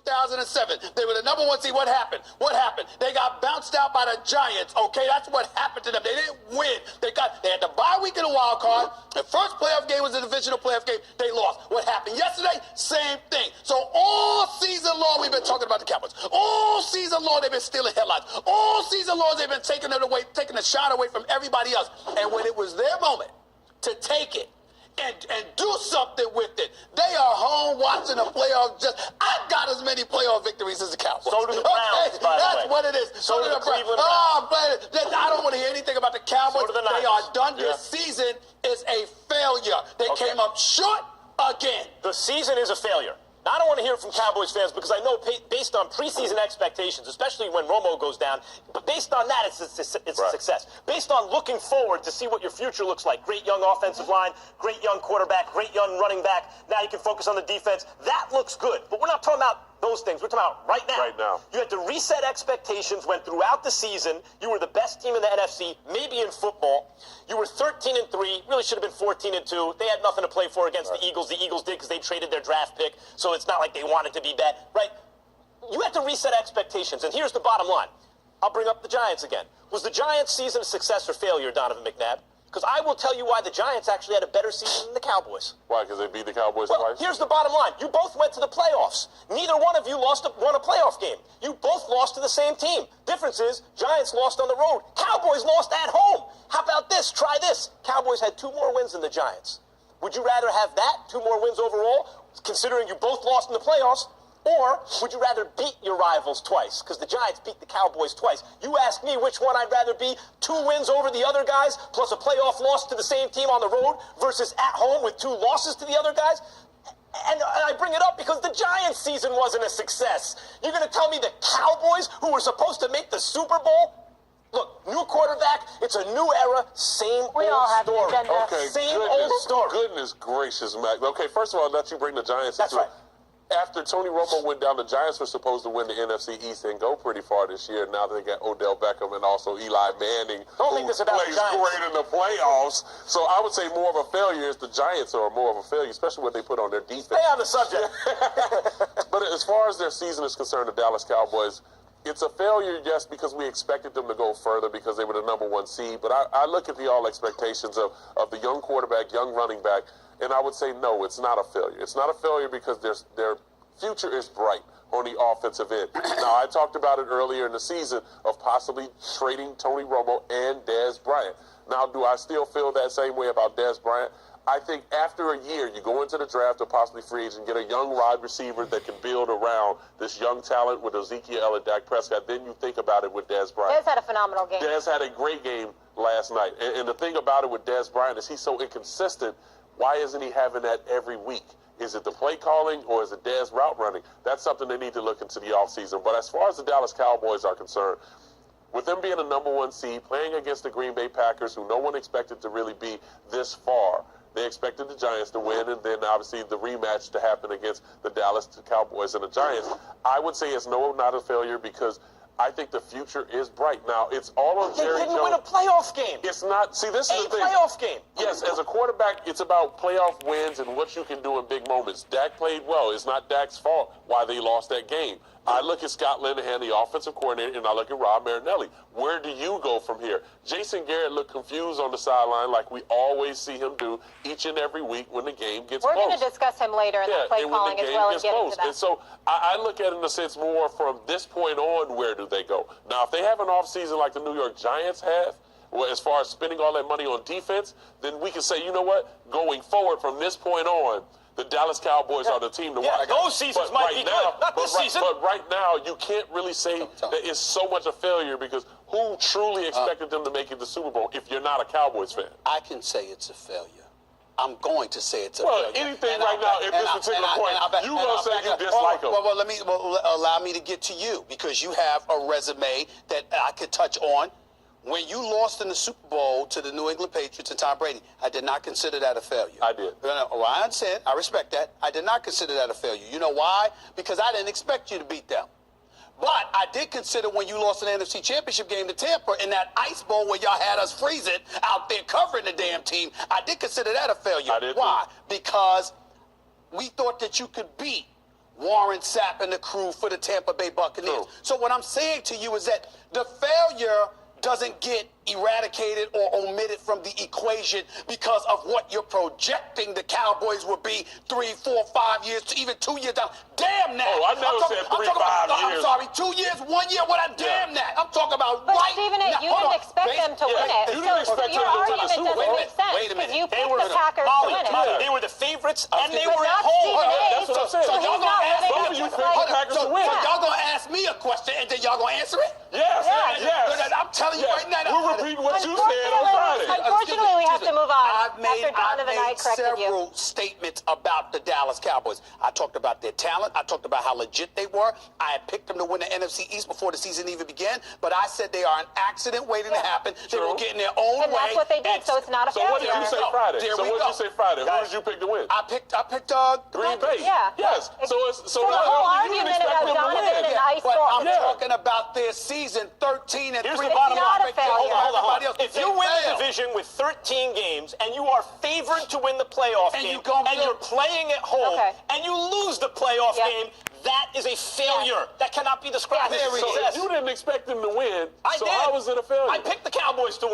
2007. They were the number 1 seed. What happened? What happened? They got bounced out by the Giants, okay? That's what happened to them. They didn't win. They had the bye week in the wild card. The first playoff game was a divisional playoff game. They lost. What happened yesterday? Same thing. So all season long, we've been talking about the Cowboys. All season long, they've been stealing headlines. All season long, they've been taking it away, taking the shot away from everybody else. And when it was their moment to take it and do something with it, they are home watching the playoffs. I've got as many playoff victories as the Cowboys. So do the Browns, by the way. That's what it is. So do the Cleveland Browns. Browns. Oh, man, I don't want to hear anything about the Cowboys. So do the They Niners. are done. This season is a failure. They came up short again. The season is a failure. Now, I don't want to hear it from Cowboys fans because I know based on preseason expectations, especially when Romo goes down, but based on that, it's a success. Based on looking forward to see what your future looks like, great young offensive line, great young quarterback, great young running back, now you can focus on the defense. That looks good, but we're not talking about those things. We're talking about right now. Right now. You had to reset expectations when throughout the season you were the best team in the NFC, maybe in football. You were 13-3, really should have been 14-2. They had nothing to play for against the Eagles. The Eagles did because they traded their draft pick, so it's not like they wanted to be bad, right? You had to reset expectations, and here's the bottom line. I'll bring up the Giants again. Was the Giants' season a success or failure, Donovan McNabb? Because I will tell you why the Giants actually had a better season than the Cowboys. Why? Because they beat the Cowboys Well, twice? here's the bottom line. You both went to the playoffs. Neither one of you won a playoff game. You both lost to the same team. Difference is, Giants lost on the road. Cowboys lost at home. How about this? Try this. Cowboys had 2 more wins than the Giants. Would you rather have that, 2 more wins overall, considering you both lost in the playoffs? Or would you rather beat your rivals twice? Because the Giants beat the Cowboys twice. You ask me which one I'd rather be, 2 wins over the other guys, plus a playoff loss to the same team on the road, versus at home with 2 losses to the other guys? And I bring it up because the Giants' season wasn't a success. You're going to tell me the Cowboys, who were supposed to make the Super Bowl? Look, new quarterback, it's a new era, same We old all have an story. agenda. Okay, Same old story. Goodness gracious, Mac. Okay, first of all, let you bring the Giants That's into right. it. After Tony Romo went down, the Giants were supposed to win the NFC East and go pretty far this year. Now they got Odell Beckham and also Eli Manning, Don't make this about the plays Giants. great in the playoffs. So I would say more of a failure is the Giants are more of a failure, especially what they put on their defense. Stay on the subject. But as far as their season is concerned, the Dallas Cowboys, it's a failure, yes, because we expected them to go further because they were the number 1 seed. But I look at the all expectations of the young quarterback, young running back, and I would say, no, it's not a failure. It's not a failure because their future is bright on the offensive end. Now, I talked about it earlier in the season of possibly trading Tony Romo and Dez Bryant. Now, do I still feel that same way about Dez Bryant? I think after a year, you go into the draft or possibly free agent, get a young wide receiver that can build around this young talent with Ezekiel Elliott, Dak Prescott. Then you think about it with Dez Bryant. Dez had a phenomenal game. Dez had a great game last night. And the thing about it with Dez Bryant is he's so inconsistent. Why isn't he having that every week? Is it the play calling or is it Dez route running? That's something they need to look into the offseason. But as far as the Dallas Cowboys are concerned, with them being a number 1 seed, playing against the Green Bay Packers, who no one expected to really be this far, they expected the Giants to win, and then obviously the rematch to happen against the Dallas Cowboys and the Giants. I would say it's not a failure because I think the future is bright. Now, it's all on Jerry Jones. They didn't win a playoff game. It's not. See, this is the thing. A playoff game. Yes, as a quarterback, it's about playoff wins and what you can do in big moments. Dak played well. It's not Dak's fault why they lost that game. I look at Scott Linehan, the offensive coordinator, and I look at Rob Marinelli. Where do you go from here? Jason Garrett looked confused on the sideline like we always see him do each and every week when the game gets We're close. going to discuss him later in the play and when calling the as game well and gets get close. into that. And so I look at it in a sense more from this point on, where do they go? Now, if they have an offseason like the New York Giants have, well, as far as spending all that money on defense, then we can say, you know what, going forward from this point on, the Dallas Cowboys are the team to watch. Those seasons might be good. Not this season. But right now, you can't really say that it's so much a failure because who truly expected them to make it to the Super Bowl if you're not a Cowboys fan? I can say it's a failure. I'm going to say it's a Well, failure. anything And right now, at this particular point, you gonna say you dislike them. Well, allow me to get to you because you have a resume that I could touch on. When you lost in the Super Bowl to the New England Patriots and Tom Brady, I did not consider that a failure. I did. Ryan said, I respect that. I did not consider that a failure. You know why? Because I didn't expect you to beat them. But I did consider when you lost an NFC Championship game to Tampa in that ice bowl where y'all had us freezing out there covering the damn team, I did consider that a failure. I did Why? Because we thought that you could beat Warren Sapp and the crew for the Tampa Bay Buccaneers. True. So what I'm saying to you is that the failure doesn't get eradicated or omitted from the equation because of what you're projecting the Cowboys will be 3, 4, 5 years, even 2 years down. Damn that. Oh, I never said 3, 5 years. I'm sorry, 2 years, 1 year, what I damn that. I'm talking about But right Stephen, now. you didn't expect them to win it. You didn't expect your them to argument win the Super doesn't Bowl. make sense. Wait a minute. You They picked were the Packers to win it. Molly, they were the favorites, and they But were not at home. Stephen A. That's what I'm saying. So he's y'all not gonna ask living both it of you just picked like the Packers to win. So Yeah. y'all gonna ask me a question and then y'all gonna answer it? Yes, Yeah. yes. I'm telling you right now. We're repeating what you said on Friday. Unfortunately, we have to move on I've made, after Donovan and I corrected several statements about the Dallas Cowboys. I talked about their talent. I talked about how legit they were. I had picked them to win the NFC East before the season even began, but I said they are an accident waiting to happen. They will get in their own And way. that's what they did, so it's not a So failure. what did you say Friday? There So we what did go. you say Friday? Who Guys, did you pick to win? I picked Green Bay. Yeah. Yes. So So the whole argument about Donovan and Ice But I'm Yeah. talking about their season 13 and Here's 3. the bottom not line. a failure. Hold on. Else, If you they win the failed. division with 13 games and you are favored to win the playoff And game, you go and you're playing at home, Okay. and you lose the playoff Yep. game, that is a failure. That cannot be described as There a it is. So success. if you didn't expect them to win, I so did. how was it a failure? I picked the Cowboys to win.